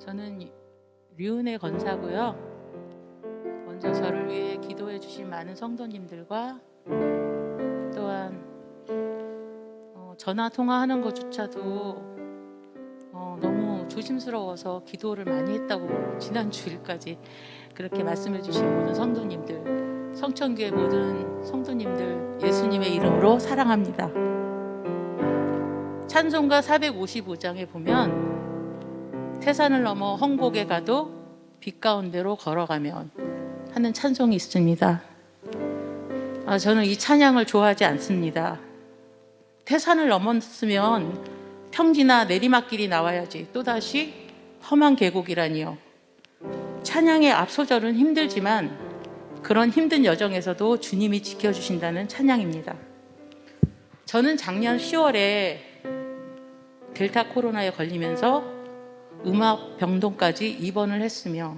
저는 류은혜 권사고요. 먼저 저를 위해 기도해 주신 많은 성도님들과 또한 전화 통화하는 것조차도 너무 조심스러워서 기도를 많이 했다고 지난 주일까지 그렇게 말씀해 주신 모든 성도님들, 성천교회 모든 성도님들 예수님의 이름으로 사랑합니다. 찬송가 455장에 보면 태산을 넘어 헝곡에 가도 빛 가운데로 걸어가면 하는 찬송이 있습니다. 저는 이 찬양을 좋아하지 않습니다. 태산을 넘었으면 평지나 내리막길이 나와야지 또다시 험한 계곡이라니요. 찬양의 앞소절은 힘들지만 그런 힘든 여정에서도 주님이 지켜주신다는 찬양입니다. 저는 작년 10월에 델타 코로나에 걸리면서 음압 병동까지 입원을 했으며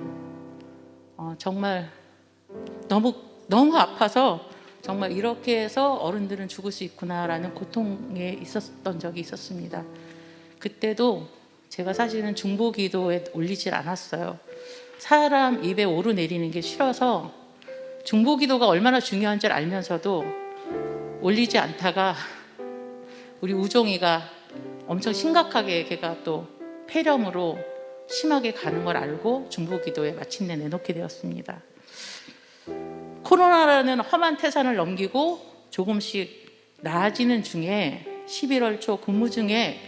정말 너무 아파서 정말 이렇게 해서 어른들은 죽을 수 있구나라는 고통에 있었던 적이 있었습니다. 그때도 제가 사실은 중보기도에 올리질 않았어요. 사람 입에 오르내리는 게 싫어서 중보기도가 얼마나 중요한 줄 알면서도 올리지 않다가 우리 우종이가 엄청 심각하게 걔가 또 폐렴으로 심하게 가는 걸 알고 중보기도에 마침내 내놓게 되었습니다. 코로나라는 험한 태산을 넘기고 조금씩 나아지는 중에 11월 초 근무 중에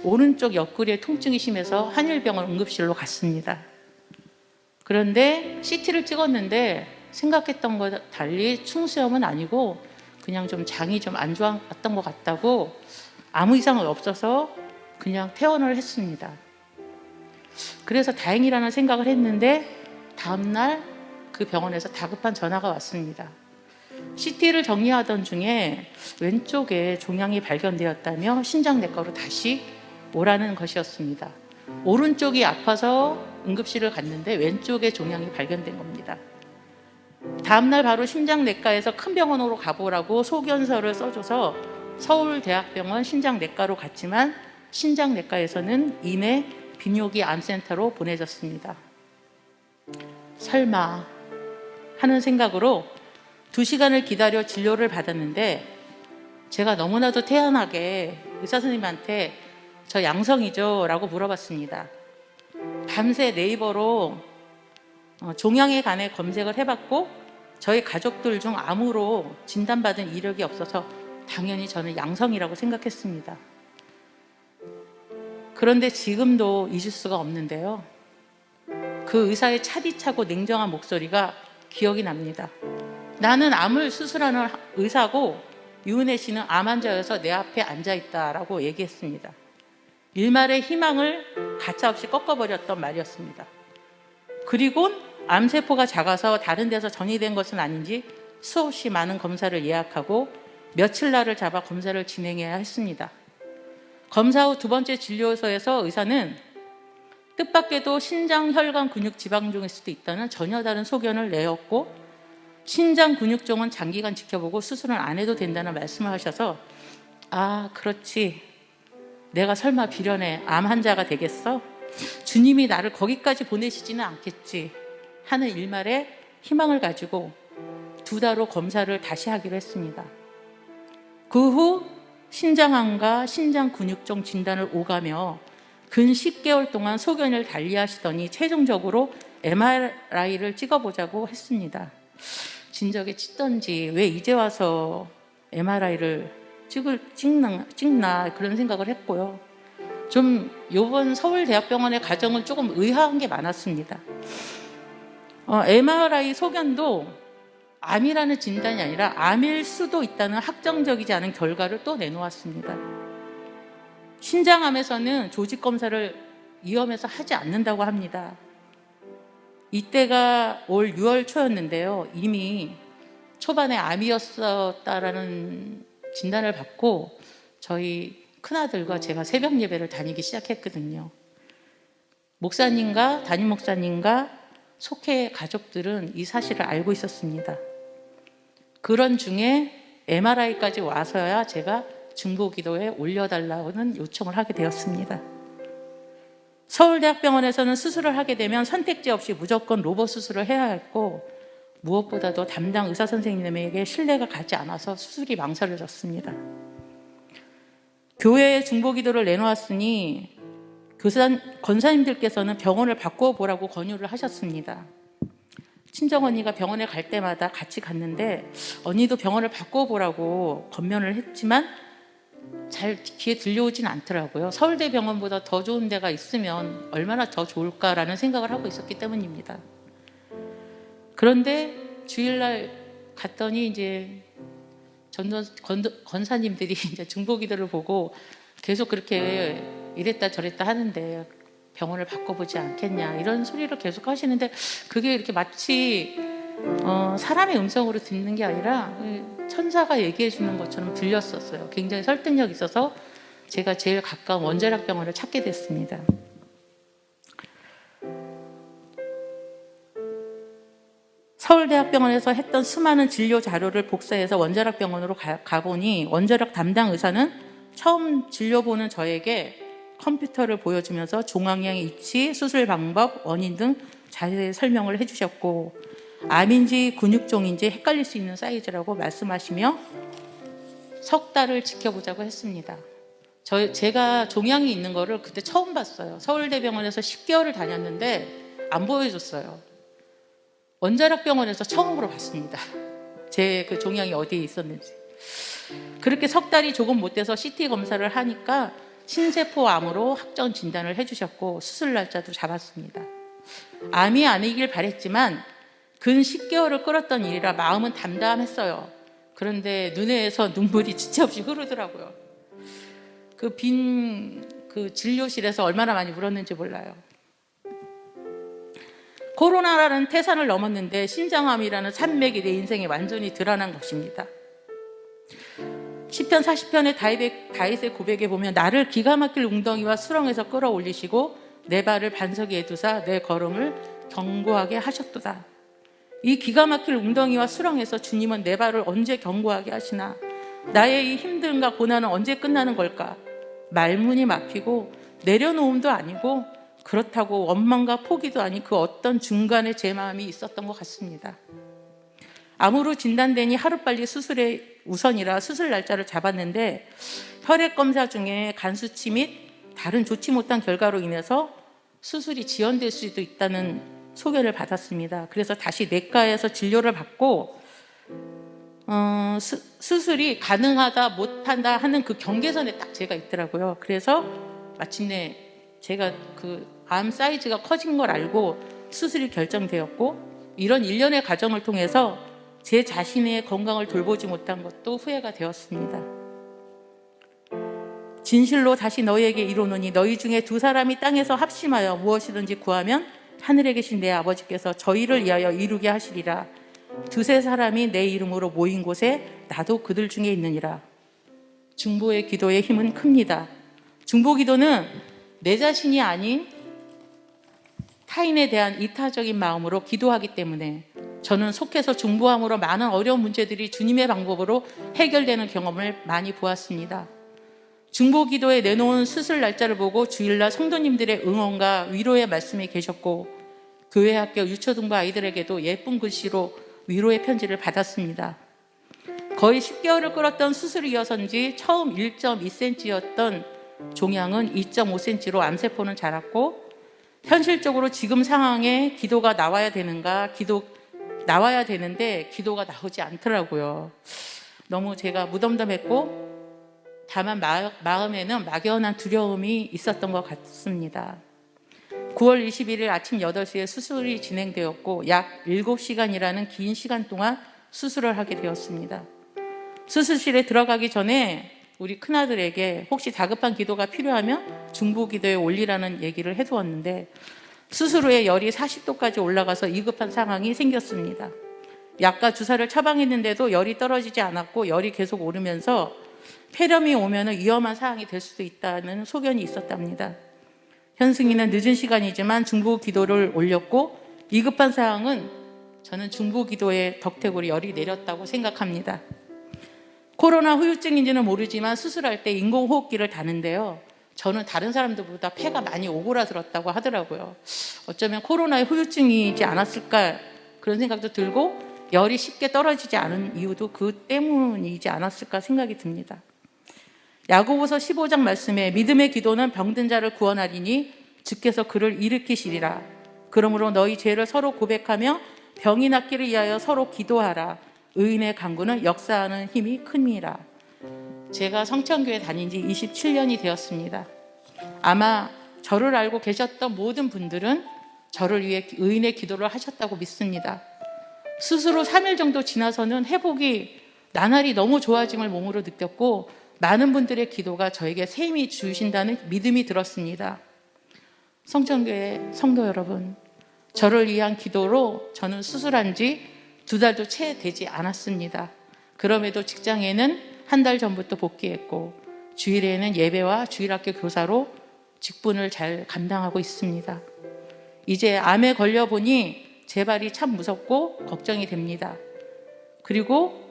오른쪽 옆구리에 통증이 심해서 한일병원 응급실로 갔습니다. 그런데 CT를 찍었는데 생각했던 것과 달리 충수염은 아니고 그냥 좀 장이 좀 안 좋았던 것 같다고 아무 이상은 없어서 그냥 퇴원을 했습니다. 그래서 다행이라는 생각을 했는데 다음날 그 병원에서 다급한 전화가 왔습니다. CT를 정리하던 중에 왼쪽에 종양이 발견되었다며 신장내과로 다시 오라는 것이었습니다. 오른쪽이 아파서 응급실을 갔는데 왼쪽에 종양이 발견된 겁니다. 다음날 바로 심장내과에서 큰 병원으로 가보라고 소견서를 써줘서 서울대학병원 신장내과로 갔지만 신장내과에서는 이내 비뇨기 암센터로 보내졌습니다. 설마 하는 생각으로 2시간을 기다려 진료를 받았는데 제가 너무나도 태연하게 의사 선생님한테 저 양성이죠? 라고 물어봤습니다. 밤새 네이버로 종양에 관해 검색을 해봤고 저희 가족들 중 아무로 진단받은 이력이 없어서 당연히 저는 양성이라고 생각했습니다. 그런데 지금도 잊을 수가 없는데요. 그 의사의 차디차고 냉정한 목소리가 기억이 납니다. 나는 암을 수술하는 의사고 유은혜 씨는 암 환자여서 내 앞에 앉아있다라고 얘기했습니다. 일말의 희망을 가차없이 꺾어버렸던 말이었습니다. 그리고 암세포가 작아서 다른 데서 전이된 것은 아닌지 수없이 많은 검사를 예약하고 며칠 날을 잡아 검사를 진행해야 했습니다. 검사 후 2번째 진료소에서 의사는 뜻밖에도 신장, 혈관, 근육, 지방종일 수도 있다는 전혀 다른 소견을 내었고 신장 근육종은 장기간 지켜보고 수술은 안 해도 된다는 말씀을 하셔서 그렇지, 내가 설마 비련의 암 환자가 되겠어? 주님이 나를 거기까지 보내시지는 않겠지 하는 일말의 희망을 가지고 2달 후 검사를 다시 하기로 했습니다. 그 후 신장암과 신장 근육종 진단을 오가며 근 10개월 동안 소견을 달리하시더니 최종적으로 MRI를 찍어보자고 했습니다. 진작에 찍던지 왜 이제 와서 MRI를 찍나 그런 생각을 했고요. 좀 이번 서울대학병원의 과정은 조금 의아한 게 많았습니다. MRI 소견도 암이라는 진단이 아니라 암일 수도 있다는 확정적이지 않은 결과를 또 내놓았습니다. 신장암에서는 조직검사를 위험해서 하지 않는다고 합니다. 이때가 올 6월 초였는데요. 이미 초반에 암이었다라는 진단을 받고 저희 큰아들과 제가 새벽 예배를 다니기 시작했거든요. 목사님과 담임 목사님과 속해 가족들은 이 사실을 알고 있었습니다. 그런 중에 MRI까지 와서야 제가 중보기도에 올려달라는 요청을 하게 되었습니다. 서울대학병원에서는 수술을 하게 되면 선택지 없이 무조건 로봇 수술을 해야 했고, 무엇보다도 담당 의사 선생님에게 신뢰가 가지 않아서 수술이 망설여졌습니다. 교회에 중보기도를 내놓았으니 권사님들께서는 병원을 바꿔보라고 권유를 하셨습니다. 친정언니가 병원에 갈 때마다 같이 갔는데 언니도 병원을 바꿔보라고 권면을 했지만 잘 귀에 들려오진 않더라고요. 서울대병원보다 더 좋은 데가 있으면 얼마나 더 좋을까라는 생각을 하고 있었기 때문입니다. 그런데 주일날 갔더니 이제 권사님들이 이제 중보기도를 보고 계속 그렇게 이랬다 저랬다 하는데 병원을 바꿔보지 않겠냐 이런 소리를 계속 하시는데, 그게 이렇게 마치 사람의 음성으로 듣는 게 아니라 천사가 얘기해 주는 것처럼 들렸었어요. 굉장히 설득력 있어서 제가 제일 가까운 원자력병원을 찾게 됐습니다. 서울대학병원에서 했던 수많은 진료 자료를 복사해서 원자력병원으로 가보니 원자력 담당 의사는 처음 진료 보는 저에게 컴퓨터를 보여주면서 종양의 위치, 수술 방법, 원인 등 자세히 설명을 해주셨고, 암인지 근육종인지 헷갈릴 수 있는 사이즈라고 말씀하시며 석 달을 지켜보자고 했습니다. 제가 종양이 있는 거를 그때 처음 봤어요. 서울대병원에서 10개월을 다녔는데 안 보여줬어요. 원자력병원에서 처음으로 봤습니다. 제 그 종양이 어디에 있었는지. 그렇게 석 달이 조금 못 돼서 CT 검사를 하니까 신세포암으로 확정 진단을 해주셨고 수술 날짜도 잡았습니다. 암이 아니길 바랬지만 근 10개월을 끌었던 일이라 마음은 담담했어요. 그런데 눈에서 눈물이 지체없이 흐르더라고요. 그 진료실에서 얼마나 많이 울었는지 몰라요. 코로나라는 태산을 넘었는데 신장암이라는 산맥이 내 인생에 완전히 드러난 것입니다. 10편 40편의 다윗의 고백에 보면 나를 기가 막힐 웅덩이와 수렁에서 끌어올리시고 내 발을 반석 위에 두사 내 걸음을 견고하게 하셨도다. 이 기가 막힐 웅덩이와 수렁에서 주님은 내 발을 언제 견고하게 하시나? 나의 이 힘듦과 고난은 언제 끝나는 걸까? 말문이 막히고 내려놓음도 아니고 그렇다고 원망과 포기도 아닌 그 어떤 중간에 제 마음이 있었던 것 같습니다. 암으로 진단되니 하루빨리 수술에 우선이라 수술 날짜를 잡았는데 혈액 검사 중에 간 수치 및 다른 좋지 못한 결과로 인해서 수술이 지연될 수도 있다는 소개를 받았습니다. 그래서 다시 내과에서 진료를 받고 수술이 가능하다 못한다 하는 그 경계선에 딱 제가 있더라고요. 그래서 마침내 제가 그 암 사이즈가 커진 걸 알고 수술이 결정되었고, 이런 일련의 과정을 통해서 제 자신의 건강을 돌보지 못한 것도 후회가 되었습니다. 진실로 다시 너희에게 이르노니 너희 중에 두 사람이 땅에서 합심하여 무엇이든지 구하면 하늘에 계신 내 아버지께서 저희를 위하여 이루게 하시리라. 두세 사람이 내 이름으로 모인 곳에 나도 그들 중에 있느니라. 중보의 기도의 힘은 큽니다. 중보 기도는 내 자신이 아닌 타인에 대한 이타적인 마음으로 기도하기 때문에 저는 속해서 중보함으로 많은 어려운 문제들이 주님의 방법으로 해결되는 경험을 많이 보았습니다. 중보 기도에 내놓은 수술 날짜를 보고 주일날 성도님들의 응원과 위로의 말씀이 계셨고, 교회 학교 유초등부 아이들에게도 예쁜 글씨로 위로의 편지를 받았습니다. 거의 10개월을 끌었던 수술이어서인지 처음 1.2cm였던 종양은 2.5cm로 암세포는 자랐고, 현실적으로 지금 상황에 기도가 나와야 되는데 기도가 나오지 않더라고요. 너무 제가 무덤덤했고, 다만 마음에는 막연한 두려움이 있었던 것 같습니다. 9월 21일 아침 8시에 수술이 진행되었고 약 7시간이라는 긴 시간 동안 수술을 하게 되었습니다. 수술실에 들어가기 전에 우리 큰아들에게 혹시 다급한 기도가 필요하면 중보기도에 올리라는 얘기를 해두었는데, 수술 후에 열이 40도까지 올라가서 위급한 상황이 생겼습니다. 약과 주사를 처방했는데도 열이 떨어지지 않았고 열이 계속 오르면서 폐렴이 오면 위험한 상황이 될 수도 있다는 소견이 있었답니다. 현승이는 늦은 시간이지만 중보기도를 올렸고, 위급한 상황은 저는 중보기도의 덕택으로 열이 내렸다고 생각합니다. 코로나 후유증인지는 모르지만 수술할 때 인공호흡기를 다는데요, 저는 다른 사람들보다 폐가 많이 오그라들었다고 하더라고요. 어쩌면 코로나의 후유증이지 않았을까 그런 생각도 들고, 열이 쉽게 떨어지지 않은 이유도 그 때문이지 않았을까 생각이 듭니다. 야고보서 15장 말씀에 믿음의 기도는 병든 자를 구원하리니 주께서 그를 일으키시리라. 그러므로 너희 죄를 서로 고백하며 병이 낫기를 위하여 서로 기도하라. 의인의 간구는 역사하는 힘이 큽니다. 제가 성천교회 다닌 지 27년이 되었습니다. 아마 저를 알고 계셨던 모든 분들은 저를 위해 의인의 기도를 하셨다고 믿습니다. 스스로 3일 정도 지나서는 회복이 나날이 너무 좋아짐을 몸으로 느꼈고, 많은 분들의 기도가 저에게 새 힘이 주신다는 믿음이 들었습니다. 성천교회 성도 여러분, 저를 위한 기도로 저는 수술한 지 2달도 채 되지 않았습니다. 그럼에도 직장에는 1달 전부터 복귀했고, 주일에는 예배와 주일학교 교사로 직분을 잘 감당하고 있습니다. 이제 암에 걸려보니 재발이 참 무섭고 걱정이 됩니다. 그리고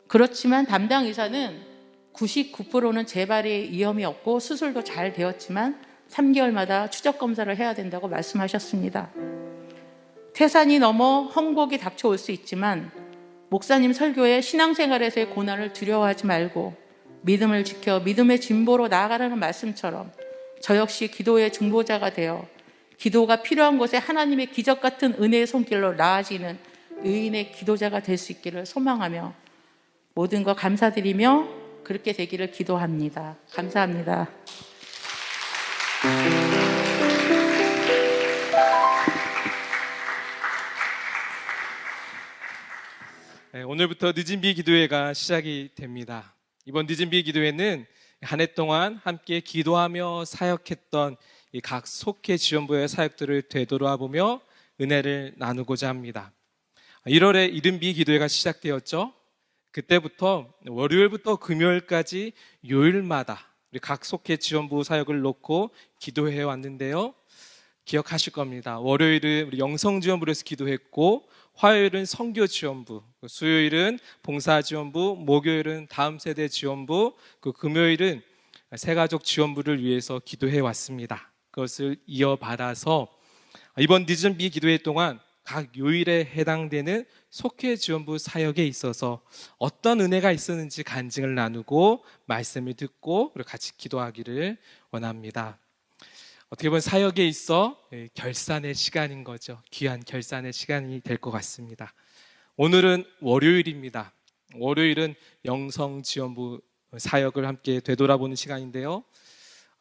그렇지만 담당 의사는 99%는 재발의 위험이 없고 수술도 잘 되었지만 3개월마다 추적 검사를 해야 된다고 말씀하셨습니다. 태산이 넘어 헝곡이 닥쳐올 수 있지만 목사님 설교에 신앙생활에서의 고난을 두려워하지 말고 믿음을 지켜 믿음의 진보로 나아가라는 말씀처럼 저 역시 기도의 중보자가 되어 기도가 필요한 곳에 하나님의 기적 같은 은혜의 손길로 나아지는 의인의 기도자가 될 수 있기를 소망하며 모든 것 감사드리며 그렇게 되기를 기도합니다. 감사합니다. 네, 오늘부터 늦은 비 기도회가 시작이 됩니다. 이번 늦은 비 기도회는 한 해 동안 함께 기도하며 사역했던 이 각 속회 지원부의 사역들을 되돌아보며 은혜를 나누고자 합니다. 1월에 이른 비 기도회가 시작되었죠. 그때부터 월요일부터 금요일까지 요일마다 우리 각 속회 지원부 사역을 놓고 기도해 왔는데요. 기억하실 겁니다. 월요일은 우리 영성지원부에서 기도했고, 화요일은 선교지원부, 수요일은 봉사지원부, 목요일은 다음세대 지원부, 금요일은 새가족 지원부를 위해서 기도해 왔습니다. 그것을 이어받아서 이번 늦은 비 기도회 동안 각 요일에 해당되는 속회 지원부 사역에 있어서 어떤 은혜가 있었는지 간증을 나누고 말씀을 듣고 그리고 같이 기도하기를 원합니다. 어떻게 보면 사역에 있어 결산의 시간인 거죠. 귀한 결산의 시간이 될 것 같습니다. 오늘은 월요일입니다. 월요일은 영성지원부 사역을 함께 되돌아보는 시간인데요.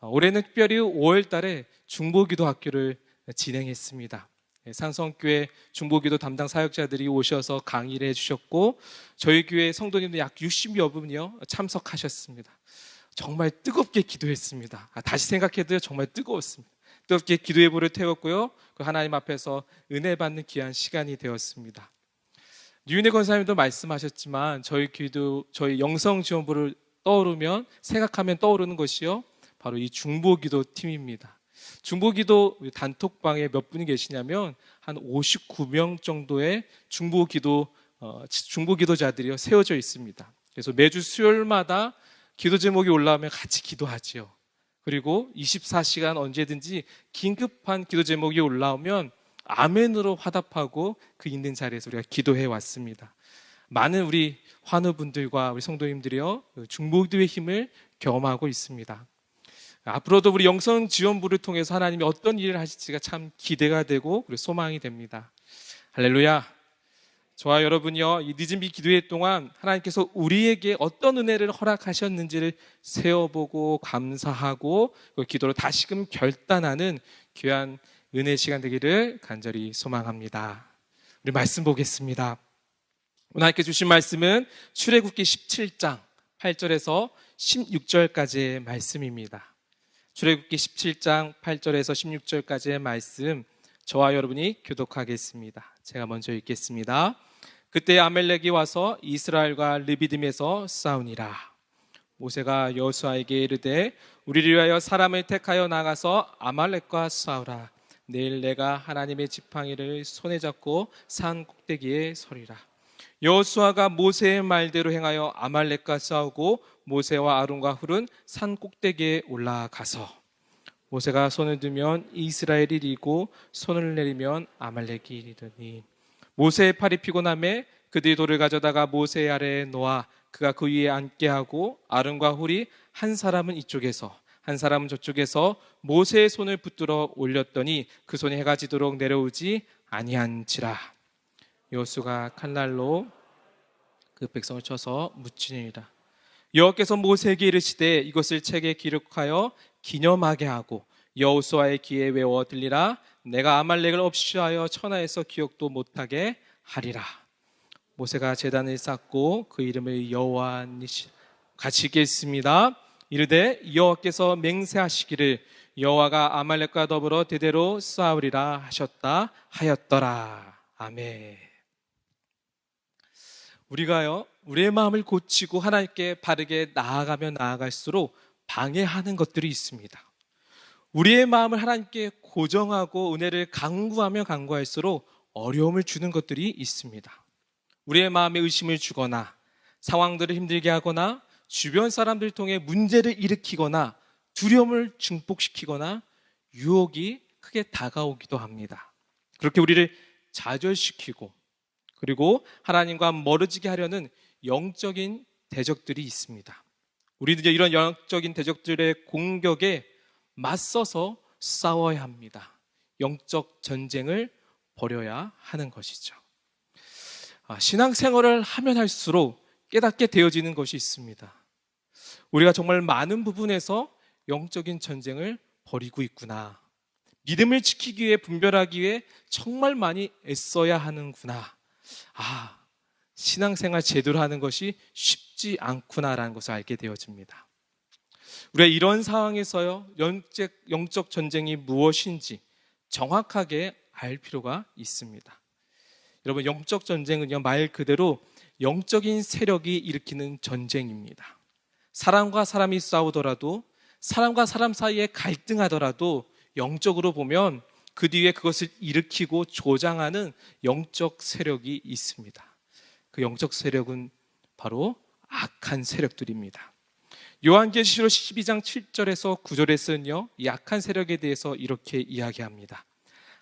올해는 특별히 5월 달에 중보기도 학교를 진행했습니다. 산성교회 중보기도 담당 사역자들이 오셔서 강의를 해주셨고, 저희 교회 성도님들 약 60여 분이요 참석하셨습니다. 정말 뜨겁게 기도했습니다. 다시 생각해도 정말 뜨거웠습니다. 뜨겁게 기도의 불을 태웠고요, 그 하나님 앞에서 은혜 받는 귀한 시간이 되었습니다. 유인혜 권사님도 말씀하셨지만 저희 영성지원부를 생각하면 떠오르는 것이요, 바로 이 중보기도 팀입니다. 중보기도 단톡방에 몇 분이 계시냐면 한 59명 정도의 중보기도자들이 세워져 있습니다. 그래서 매주 수요일마다 기도 제목이 올라오면 같이 기도하지요. 그리고 24시간 언제든지 긴급한 기도 제목이 올라오면 아멘으로 화답하고 그 있는 자리에서 우리가 기도해 왔습니다. 많은 우리 환우분들과 우리 성도님들이요 중보기도의 힘을 경험하고 있습니다. 앞으로도 우리 영성지원부를 통해서 하나님이 어떤 일을 하실지가 참 기대가 되고 그리고 소망이 됩니다. 할렐루야. 저와 여러분이요 이 늦은 비 기도회 동안 하나님께서 우리에게 어떤 은혜를 허락하셨는지를 세어보고 감사하고 그 기도로 다시금 결단하는 귀한 은혜 시간 되기를 간절히 소망합니다. 우리 말씀 보겠습니다. 오늘 함께 주신 말씀은 출애굽기 17장 8절에서 16절까지의 말씀입니다. 출애굽기 17장 8절에서 16절까지의 말씀, 저와 여러분이 교독하겠습니다. 제가 먼저 읽겠습니다. 그때 아멜렉이 와서 이스라엘과 르비딤에서 싸우니라. 모세가 여호수아에게 이르되 우리를 위하여 사람을 택하여 나가서 아말렉과 싸우라. 내일 내가 하나님의 지팡이를 손에 잡고 산 꼭대기에 서리라. 여호수아가 모세의 말대로 행하여 아말렉과 싸우고 모세와 아론과 훌은 산 꼭대기에 올라가서 모세가 손을 들면 이스라엘이 이리고 손을 내리면 아말렉이 이리더니 모세의 팔이 피곤함에 그들이 돌을 가져다가 모세 아래에 놓아 그가 그 위에 앉게 하고 아론과 훌이 한 사람은 이쪽에서 한 사람은 저쪽에서 모세의 손을 붙들어 올렸더니 그 손이 해가 지도록 내려오지 아니한지라. 여호수가 칼날로 그 백성을 쳐서 묻히니라. 여호와께서 모세에게 이르시되 이것을 책에 기록하여 기념하게 하고 여호수아의 귀에 외워 들리라. 내가 아말렉을 없이하여 천하에서 기억도 못하게 하리라. 모세가 제단을 쌓고 그 이름을 여호와 니시 같이 읽겠습니다. 이르되 여호와께서 맹세하시기를 여호와가 아말렉과 더불어 대대로 싸우리라 하셨다 하였더라. 아멘. 우리가요, 우리의 마음을 고치고 하나님께 바르게 나아가면 나아갈수록 방해하는 것들이 있습니다. 우리의 마음을 하나님께 고정하고 은혜를 강구하면 강구할수록 어려움을 주는 것들이 있습니다. 우리의 마음에 의심을 주거나 상황들을 힘들게 하거나 주변 사람들 통해 문제를 일으키거나 두려움을 증폭시키거나 유혹이 크게 다가오기도 합니다. 그렇게 우리를 좌절시키고 그리고 하나님과 멀어지게 하려는 영적인 대적들이 있습니다. 우리는 이런 영적인 대적들의 공격에 맞서서 싸워야 합니다. 영적 전쟁을 벌여야 하는 것이죠. 신앙생활을 하면 할수록 깨닫게 되어지는 것이 있습니다. 우리가 정말 많은 부분에서 영적인 전쟁을 벌이고 있구나. 믿음을 지키기 위해 분별하기 위해 정말 많이 애써야 하는구나. 신앙생활 제대로 하는 것이 쉽지 않구나라는 것을 알게 되어집니다. 우리가 이런 상황에서요, 영적 전쟁이 무엇인지 정확하게 알 필요가 있습니다. 여러분, 영적 전쟁은요, 말 그대로 영적인 세력이 일으키는 전쟁입니다. 사람과 사람이 싸우더라도, 사람과 사람 사이에 갈등하더라도 영적으로 보면 그 뒤에 그것을 일으키고 조장하는 영적 세력이 있습니다. 그 영적 세력은 바로 악한 세력들입니다. 요한계시록 12장 7절에서 9절에서는요, 이 악한 세력에 대해서 이렇게 이야기합니다.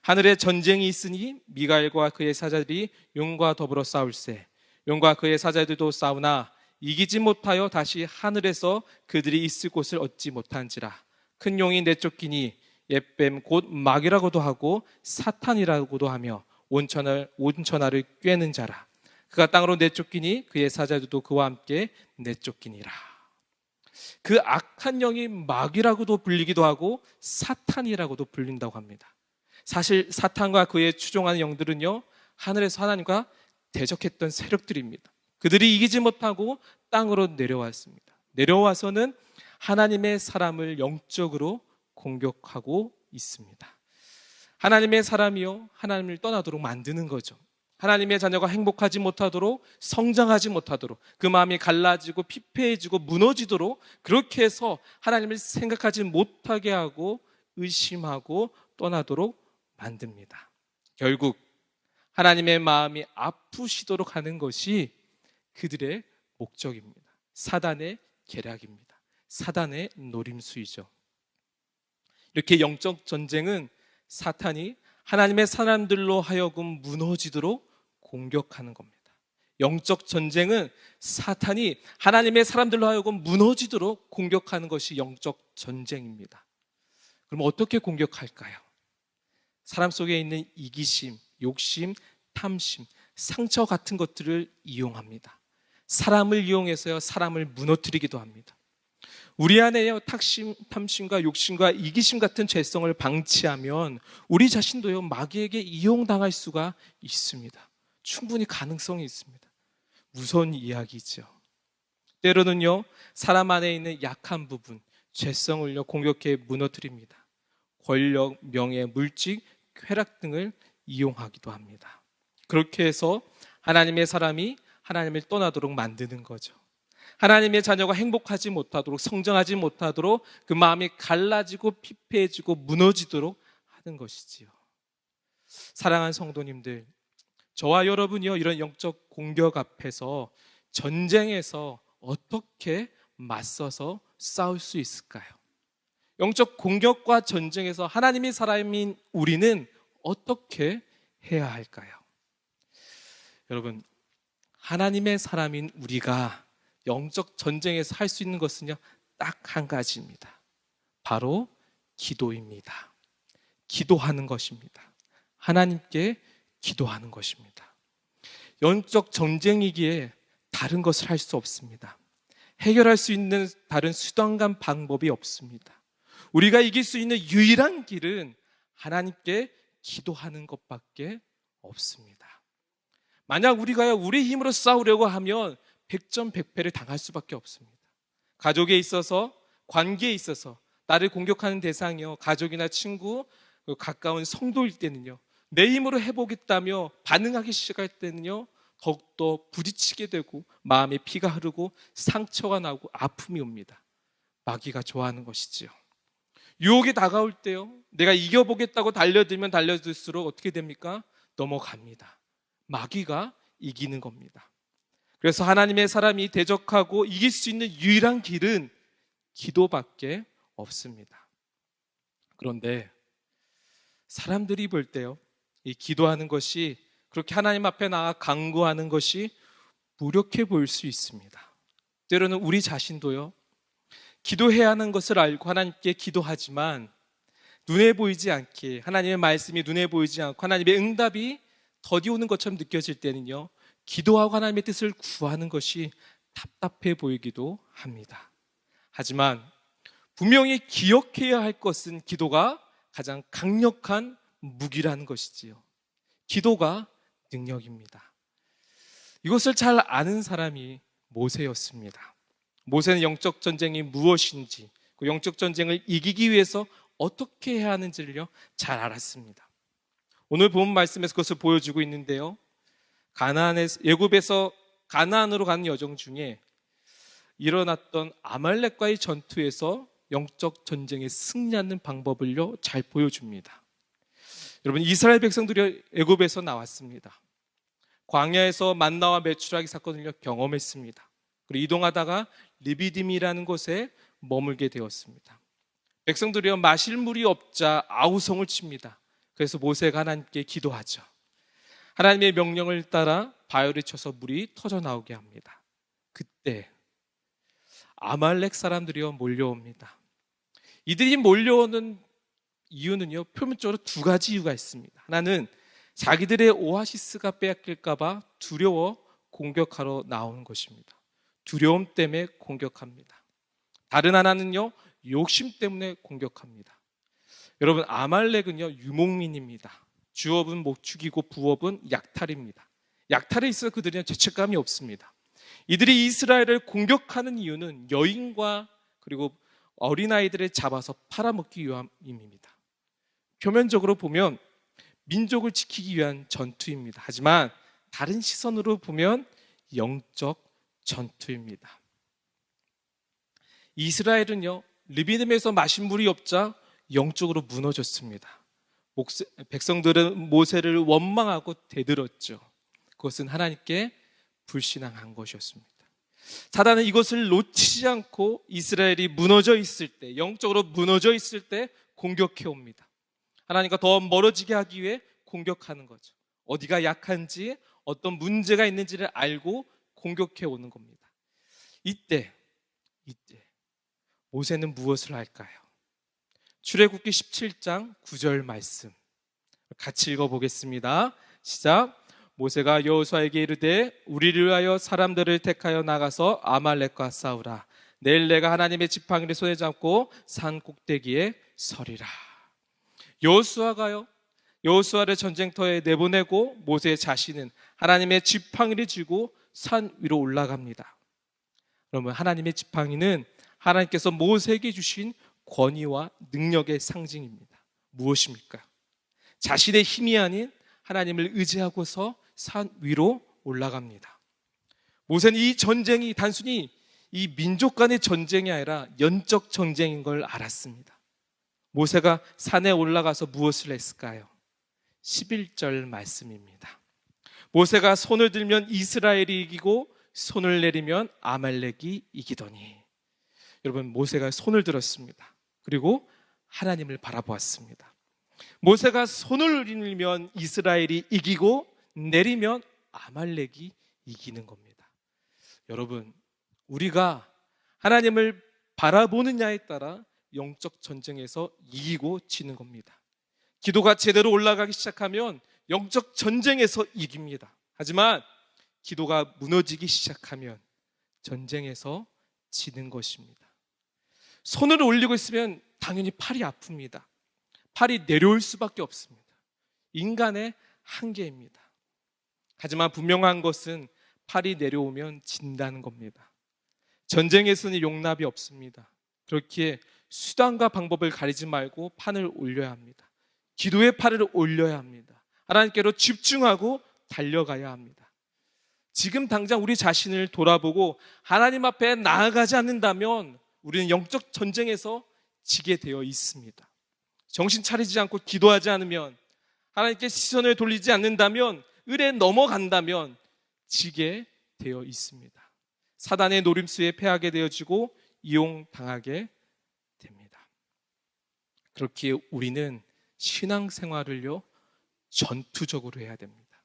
하늘에 전쟁이 있으니 미가엘과 그의 사자들이 용과 더불어 싸울세. 용과 그의 사자들도 싸우나 이기지 못하여 다시 하늘에서 그들이 있을 곳을 얻지 못한지라. 큰 용이 내쫓기니 옛뱀 곧 마귀라고도 하고 사탄이라고도 하며 온천하를 꿰는 자라. 그가 땅으로 내쫓기니 그의 사자들도 그와 함께 내쫓기니라. 그 악한 영이 마귀라고도 불리기도 하고 사탄이라고도 불린다고 합니다. 사실 사탄과 그의 추종하는 영들은요, 하늘에서 하나님과 대적했던 세력들입니다. 그들이 이기지 못하고 땅으로 내려왔습니다. 내려와서는 하나님의 사람을 영적으로 공격하고 있습니다. 하나님의 사람이요, 하나님을 떠나도록 만드는 거죠. 하나님의 자녀가 행복하지 못하도록, 성장하지 못하도록, 그 마음이 갈라지고 피폐해지고 무너지도록 그렇게 해서 하나님을 생각하지 못하게 하고 의심하고 떠나도록 만듭니다. 결국 하나님의 마음이 아프시도록 하는 것이 그들의 목적입니다. 사단의 계략입니다. 사단의 노림수이죠. 이렇게 영적 전쟁은 사탄이 하나님의 사람들로 하여금 무너지도록 공격하는 겁니다. 영적 전쟁은 사탄이 하나님의 사람들로 하여금 무너지도록 공격하는 것이 영적 전쟁입니다. 그럼 어떻게 공격할까요? 사람 속에 있는 이기심, 욕심, 탐심, 상처 같은 것들을 이용합니다. 사람을 이용해서요, 사람을 무너뜨리기도 합니다. 우리 안에요, 탐심과 욕심과 이기심 같은 죄성을 방치하면 우리 자신도요, 마귀에게 이용당할 수가 있습니다. 충분히 가능성이 있습니다. 무서운 이야기죠. 때로는요, 사람 안에 있는 약한 부분, 죄성을요, 공격해 무너뜨립니다. 권력, 명예, 물질, 쾌락 등을 이용하기도 합니다. 그렇게 해서 하나님의 사람이 하나님을 떠나도록 만드는 거죠. 하나님의 자녀가 행복하지 못하도록, 성장하지 못하도록, 그 마음이 갈라지고 피폐해지고 무너지도록 하는 것이지요. 사랑하는 성도님들, 저와 여러분이요, 이런 영적 공격 앞에서, 전쟁에서 어떻게 맞서서 싸울 수 있을까요? 영적 공격과 전쟁에서 하나님의 사람인 우리는 어떻게 해야 할까요? 여러분, 하나님의 사람인 우리가 영적 전쟁에서 할 수 있는 것은요, 딱 한 가지입니다. 바로 기도입니다. 기도하는 것입니다. 하나님께 기도하는 것입니다. 영적 전쟁이기에 다른 것을 할 수 없습니다. 해결할 수 있는 다른 수단과 방법이 없습니다. 우리가 이길 수 있는 유일한 길은 하나님께 기도하는 것밖에 없습니다. 만약 우리가 우리 힘으로 싸우려고 하면 백전백패를 당할 수밖에 없습니다. 가족에 있어서, 관계에 있어서 나를 공격하는 대상이요, 가족이나 친구, 가까운 성도일 때는요, 내 힘으로 해보겠다며 반응하기 시작할 때는요, 더욱더 부딪히게 되고 마음에 피가 흐르고 상처가 나고 아픔이 옵니다. 마귀가 좋아하는 것이지요. 유혹이 다가올 때요, 내가 이겨보겠다고 달려들면 달려들수록 어떻게 됩니까? 넘어갑니다. 마귀가 이기는 겁니다. 그래서 하나님의 사람이 대적하고 이길 수 있는 유일한 길은 기도밖에 없습니다. 그런데 사람들이 볼 때요, 이 기도하는 것이, 그렇게 하나님 앞에 나가 간구하는 것이 무력해 보일 수 있습니다. 때로는 우리 자신도요, 기도해야 하는 것을 알고 하나님께 기도하지만 눈에 보이지 않게, 하나님의 말씀이 눈에 보이지 않고 하나님의 응답이 더디 오는 것처럼 느껴질 때는요, 기도하고 하나님의 뜻을 구하는 것이 답답해 보이기도 합니다. 하지만 분명히 기억해야 할 것은 기도가 가장 강력한 무기라는 것이지요. 기도가 능력입니다. 이것을 잘 아는 사람이 모세였습니다. 모세는 영적 전쟁이 무엇인지, 그 영적 전쟁을 이기기 위해서 어떻게 해야 하는지를요, 잘 알았습니다. 오늘 본 말씀에서 그것을 보여주고 있는데요, 애굽에서 가나안으로 가는 여정 중에 일어났던 아말렉과의 전투에서 영적 전쟁에 승리하는 방법을요, 잘 보여줍니다. 여러분, 이스라엘 백성들이 애굽에서 나왔습니다. 광야에서 만나와 메추라기 사건을 경험했습니다. 그리고 이동하다가 르비딤이라는 곳에 머물게 되었습니다. 백성들이 마실 물이 없자 아우성을 칩니다. 그래서 모세가 하나님께 기도하죠. 하나님의 명령을 따라 바위를 쳐서 물이 터져 나오게 합니다. 그때 아말렉 사람들이 몰려옵니다. 이들이 몰려오는 이유는요, 표면적으로 두 가지 이유가 있습니다. 하나는 자기들의 오아시스가 빼앗길까 봐 두려워 공격하러 나오는 것입니다. 두려움 때문에 공격합니다. 다른 하나는요, 욕심 때문에 공격합니다. 여러분, 아말렉은요, 유목민입니다. 주업은 목축이고 부업은 약탈입니다. 약탈에 있어 그들은 죄책감이 없습니다. 이들이 이스라엘을 공격하는 이유는 여인과 그리고 어린아이들을 잡아서 팔아먹기 위함입니다. 표면적으로 보면 민족을 지키기 위한 전투입니다. 하지만 다른 시선으로 보면 영적 전투입니다. 이스라엘은요, 르비딤에서 마신 물이 없자 영적으로 무너졌습니다. 백성들은 모세를 원망하고 대들었죠. 그것은 하나님께 불신앙한 것이었습니다. 사단은 이것을 놓치지 않고 이스라엘이 무너져 있을 때, 영적으로 무너져 있을 때 공격해 옵니다. 하나님과 더 멀어지게 하기 위해 공격하는 거죠. 어디가 약한지, 어떤 문제가 있는지를 알고 공격해 오는 겁니다. 이때 모세는 무엇을 할까요? 출애굽기 17장 9절 말씀 같이 읽어보겠습니다. 시작. 모세가 여호수아에게 이르되 우리를 위하여 사람들을 택하여 나가서 아말렉과 싸우라. 내일 내가 하나님의 지팡이를 손에 잡고 산 꼭대기에 서리라. 여호수아를 전쟁터에 내보내고 모세 자신은 하나님의 지팡이를 쥐고 산 위로 올라갑니다. 그러면 하나님의 지팡이는 하나님께서 모세에게 주신 권위와 능력의 상징입니다. 무엇입니까? 자신의 힘이 아닌 하나님을 의지하고서 산 위로 올라갑니다. 모세는 이 전쟁이 단순히 이 민족 간의 전쟁이 아니라 영적 전쟁인 걸 알았습니다. 모세가 산에 올라가서 무엇을 했을까요? 11절 말씀입니다. 모세가 손을 들면 이스라엘이 이기고 손을 내리면 아말렉이 이기더니. 여러분, 모세가 손을 들었습니다. 그리고 하나님을 바라보았습니다. 모세가 손을 내밀면 이스라엘이 이기고 내리면 아말렉이 이기는 겁니다. 여러분, 우리가 하나님을 바라보느냐에 따라 영적 전쟁에서 이기고 지는 겁니다. 기도가 제대로 올라가기 시작하면 영적 전쟁에서 이깁니다. 하지만 기도가 무너지기 시작하면 전쟁에서 지는 것입니다. 손을 올리고 있으면 당연히 팔이 아픕니다. 팔이 내려올 수밖에 없습니다. 인간의 한계입니다. 하지만 분명한 것은 팔이 내려오면 진다는 겁니다. 전쟁에서는 용납이 없습니다. 그렇기에 수단과 방법을 가리지 말고 판을 올려야 합니다. 기도의 팔을 올려야 합니다. 하나님께로 집중하고 달려가야 합니다. 지금 당장 우리 자신을 돌아보고 하나님 앞에 나아가지 않는다면 우리는 영적 전쟁에서 지게 되어 있습니다. 정신 차리지 않고 기도하지 않으면, 하나님께 시선을 돌리지 않는다면, 을에 넘어간다면 지게 되어 있습니다. 사단의 노림수에 패하게 되어지고 이용당하게 됩니다. 그렇기에 우리는 신앙생활을요, 전투적으로 해야 됩니다.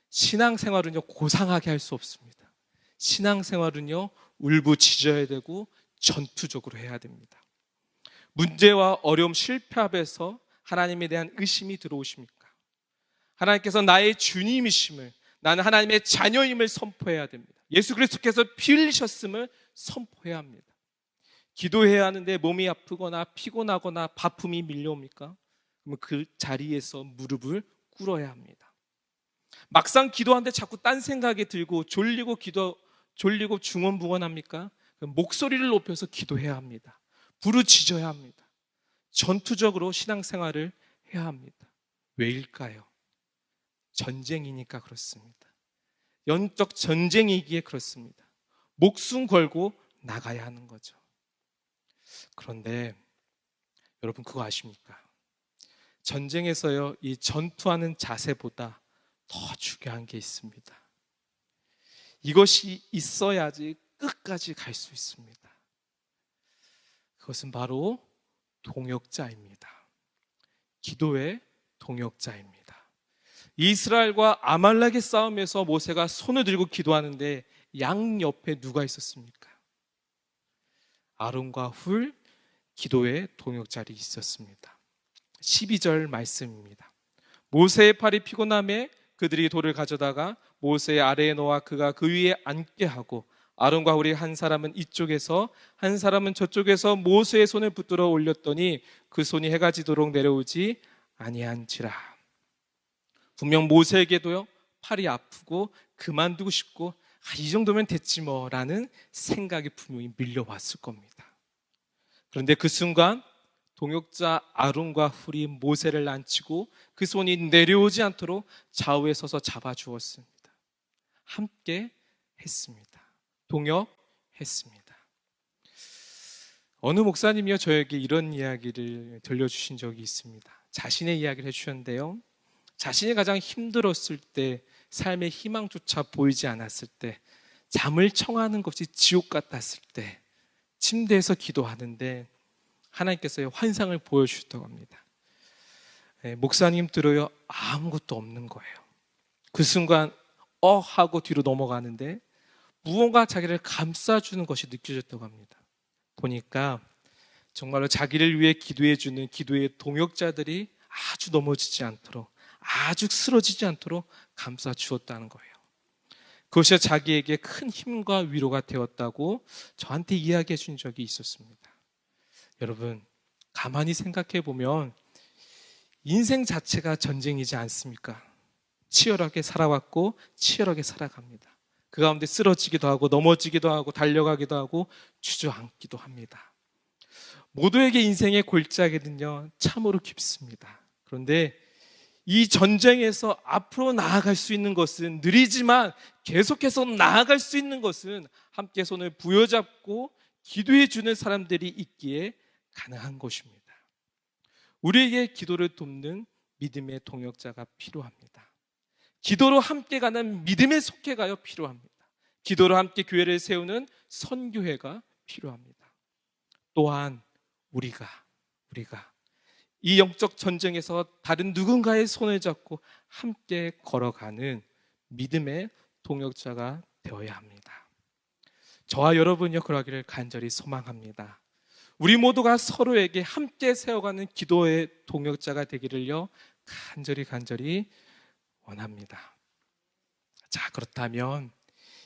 신앙생활은요, 고상하게 할 수 없습니다. 신앙생활은요, 울부짖어야 되고 전투적으로 해야 됩니다. 문제와 어려움, 실패 앞에서 하나님에 대한 의심이 들어오십니까? 하나님께서 나의 주님이심을, 나는 하나님의 자녀임을 선포해야 됩니다. 예수 그리스도께서 피 흘리셨음을 선포해야 합니다. 기도해야 하는데 몸이 아프거나 피곤하거나 바쁨이 밀려옵니까? 그러면 그 자리에서 무릎을 꿇어야 합니다. 막상 기도하는데 자꾸 딴 생각이 들고 졸리고 중언부언합니까? 목소리를 높여서 기도해야 합니다. 부르짖어야 합니다. 전투적으로 신앙생활을 해야 합니다. 왜일까요? 전쟁이니까 그렇습니다. 영적 전쟁이기에 그렇습니다. 목숨 걸고 나가야 하는 거죠. 그런데 여러분, 그거 아십니까? 전쟁에서요, 이 전투하는 자세보다 더 중요한 게 있습니다. 이것이 있어야지 끝까지 갈 수 있습니다. 그것은 바로 동역자입니다. 기도의 동역자입니다. 이스라엘과 아말렉의 싸움에서 모세가 손을 들고 기도하는데 양옆에 누가 있었습니까? 아론과 훌, 기도의 동역자리 있었습니다. 12절 말씀입니다. 모세의 팔이 피곤함에 그들이 돌을 가져다가 모세의 아래에 놓아 그가 그 위에 앉게 하고 아론과 훌이 한 사람은 이쪽에서 한 사람은 저쪽에서 모세의 손을 붙들어 올렸더니 그 손이 해가 지도록 내려오지 아니한지라. 분명 모세에게도요, 팔이 아프고 그만두고 싶고 이 정도면 됐지 뭐라는 생각이 분명히 밀려왔을 겁니다. 그런데 그 순간 동역자 아론과 훌이 모세를 앉히고 그 손이 내려오지 않도록 좌우에 서서 잡아주었습니다. 함께 했습니다. 동역했습니다. 어느 목사님이요, 저에게 이런 이야기를 들려주신 적이 있습니다. 자신의 이야기를 해주셨는데요, 자신이 가장 힘들었을 때, 삶의 희망조차 보이지 않았을 때, 잠을 청하는 것이 지옥 같았을 때 침대에서 기도하는데 하나님께서 환상을 보여주셨다고 합니다. 목사님 들어요, 아무것도 없는 거예요. 그 순간 하고 뒤로 넘어가는데 무언가 자기를 감싸주는 것이 느껴졌다고 합니다. 보니까 정말로 자기를 위해 기도해주는 기도의 동역자들이 아주 넘어지지 않도록, 아주 쓰러지지 않도록 감싸주었다는 거예요. 그것이 자기에게 큰 힘과 위로가 되었다고 저한테 이야기해 준 적이 있었습니다. 여러분, 가만히 생각해 보면 인생 자체가 전쟁이지 않습니까? 치열하게 살아왔고 치열하게 살아갑니다. 그 가운데 쓰러지기도 하고 넘어지기도 하고 달려가기도 하고 주저앉기도 합니다. 모두에게 인생의 골짜기는요, 참으로 깊습니다. 그런데 이 전쟁에서 앞으로 나아갈 수 있는 것은, 느리지만 계속해서 나아갈 수 있는 것은 함께 손을 부여잡고 기도해 주는 사람들이 있기에 가능한 것입니다. 우리에게 기도를 돕는 믿음의 동역자가 필요합니다. 기도로 함께 가는 믿음의 속회가요 필요합니다. 기도로 함께 교회를 세우는 선교회가 필요합니다. 또한 우리가 우리가 이 영적 전쟁에서 다른 누군가의 손을 잡고 함께 걸어가는 믿음의 동역자가 되어야 합니다. 저와 여러분요 그러기를 간절히 소망합니다. 우리 모두가 서로에게 함께 세워가는 기도의 동역자가 되기를요 간절히 원합니다. 자, 그렇다면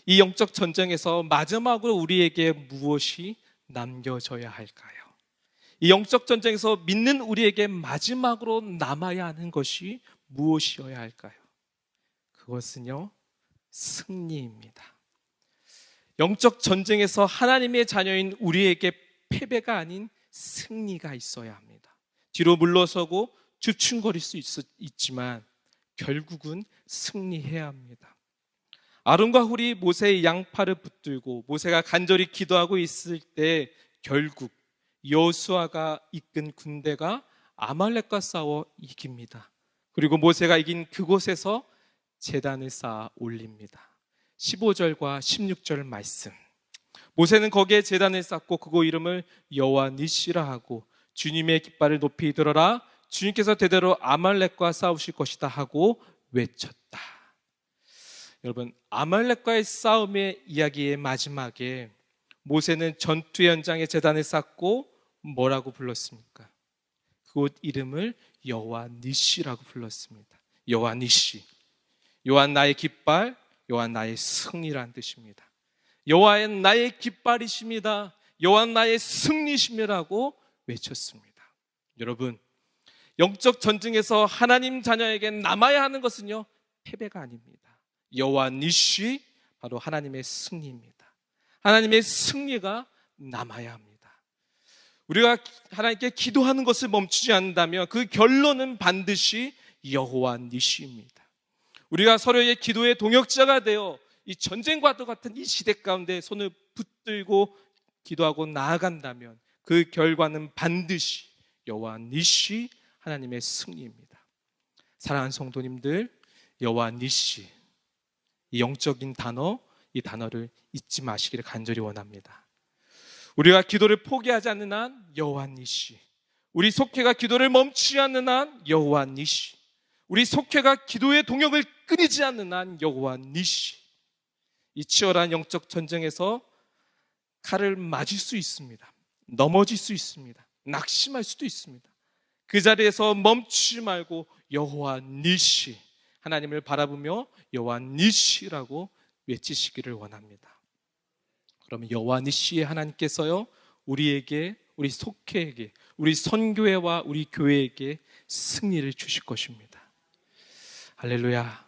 이 영적 전쟁에서 마지막으로 우리에게 무엇이 남겨져야 할까요? 이 영적 전쟁에서 믿는 우리에게 마지막으로 남아야 하는 것이 무엇이어야 할까요? 그것은요 승리입니다. 영적 전쟁에서 하나님의 자녀인 우리에게 패배가 아닌 승리가 있어야 합니다. 뒤로 물러서고 주춤거릴 수 있지만 결국은 승리해야 합니다. 아론과 훌이 모세의 양팔을 붙들고 모세가 간절히 기도하고 있을 때 결국 여호수아가 이끈 군대가 아말렉과 싸워 이깁니다. 그리고 모세가 이긴 그곳에서 제단을 쌓아 올립니다. 15절과 16절 말씀. 모세는 거기에 제단을 쌓고 그곳 이름을 여호와 니시라 하고 주님의 깃발을 높이 들어라 주님께서 대대로 아말렉과 싸우실 것이다 하고 외쳤다. 여러분, 아말렉과의 싸움의 이야기의 마지막에 모세는 전투 현장에 제단을 쌓고 뭐라고 불렀습니까? 그곳 이름을 여호와 니시라고 불렀습니다. 여호와 니시. 여호와 나의 깃발, 여호와 나의 승리라는 뜻입니다. 여호와는 나의 깃발이십니다. 여호와 나의 승리심이라고 외쳤습니다. 여러분, 영적 전쟁에서 하나님 자녀에게 남아야 하는 것은요 패배가 아닙니다. 여호와 니시, 바로 하나님의 승리입니다. 하나님의 승리가 남아야 합니다. 우리가 하나님께 기도하는 것을 멈추지 않는다면 그 결론은 반드시 여호와 니시입니다. 우리가 서로의 기도의 동역자가 되어 이 전쟁과도 같은 이 시대 가운데 손을 붙들고 기도하고 나아간다면 그 결과는 반드시 여호와 니시, 하나님의 승리입니다. 사랑하는 성도님들, 여호와 니시, 이 영적인 단어, 이 단어를 잊지 마시기를 간절히 원합니다. 우리가 기도를 포기하지 않는 한 여호와 니시, 우리 속회가 기도를 멈추지 않는 한 여호와 니시, 우리 속회가 기도의 동역을 끊이지 않는 한 여호와 니시. 이 치열한 영적 전쟁에서 칼을 맞을 수 있습니다. 넘어질 수 있습니다. 낙심할 수도 있습니다. 그 자리에서 멈추지 말고 여호와 니시, 하나님을 바라보며 여호와 니시라고 외치시기를 원합니다. 그러면 여호와 니시의 하나님께서요 우리에게, 우리 속회에게, 우리 선교회와 우리 교회에게 승리를 주실 것입니다. 할렐루야.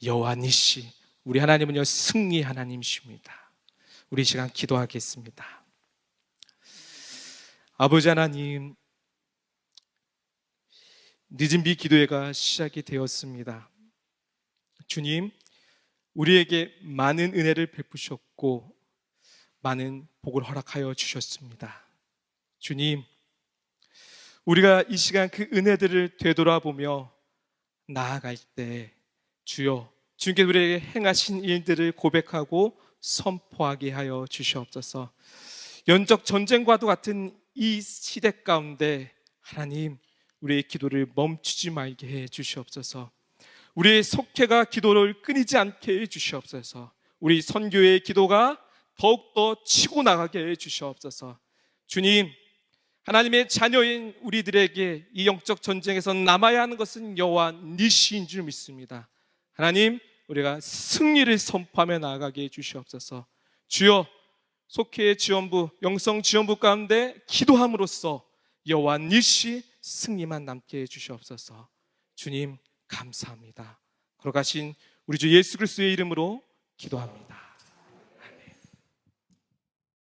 여호와 니시, 우리 하나님은요 승리 하나님이십니다. 우리 시간 기도하겠습니다. 아버지 하나님, 늦은 비 기도회가 시작이 되었습니다. 주님, 우리에게 많은 은혜를 베푸셨고 많은 복을 허락하여 주셨습니다. 주님, 우리가 이 시간 그 은혜들을 되돌아보며 나아갈 때 주여, 주님께서 우리에게 행하신 일들을 고백하고 선포하게 하여 주시옵소서. 영적 전쟁과도 같은 이 시대 가운데 하나님, 우리의 기도를 멈추지 말게 해 주시옵소서. 우리의 속회가 기도를 끊이지 않게 해 주시옵소서. 우리 선교의 기도가 더욱더 치고 나가게 해 주시옵소서. 주님, 하나님의 자녀인 우리들에게 이 영적 전쟁에서 남아야 하는 것은 여호와 니시인 줄 믿습니다. 하나님, 우리가 승리를 선포하며 나아가게 해 주시옵소서. 주여, 속회의 지원부, 영성 지원부 가운데 기도함으로써 여호와 니시 승리만 남게 해 주시옵소서. 주님 감사합니다. 걸어가신 우리 주 예수 그리스도의 이름으로 기도합니다.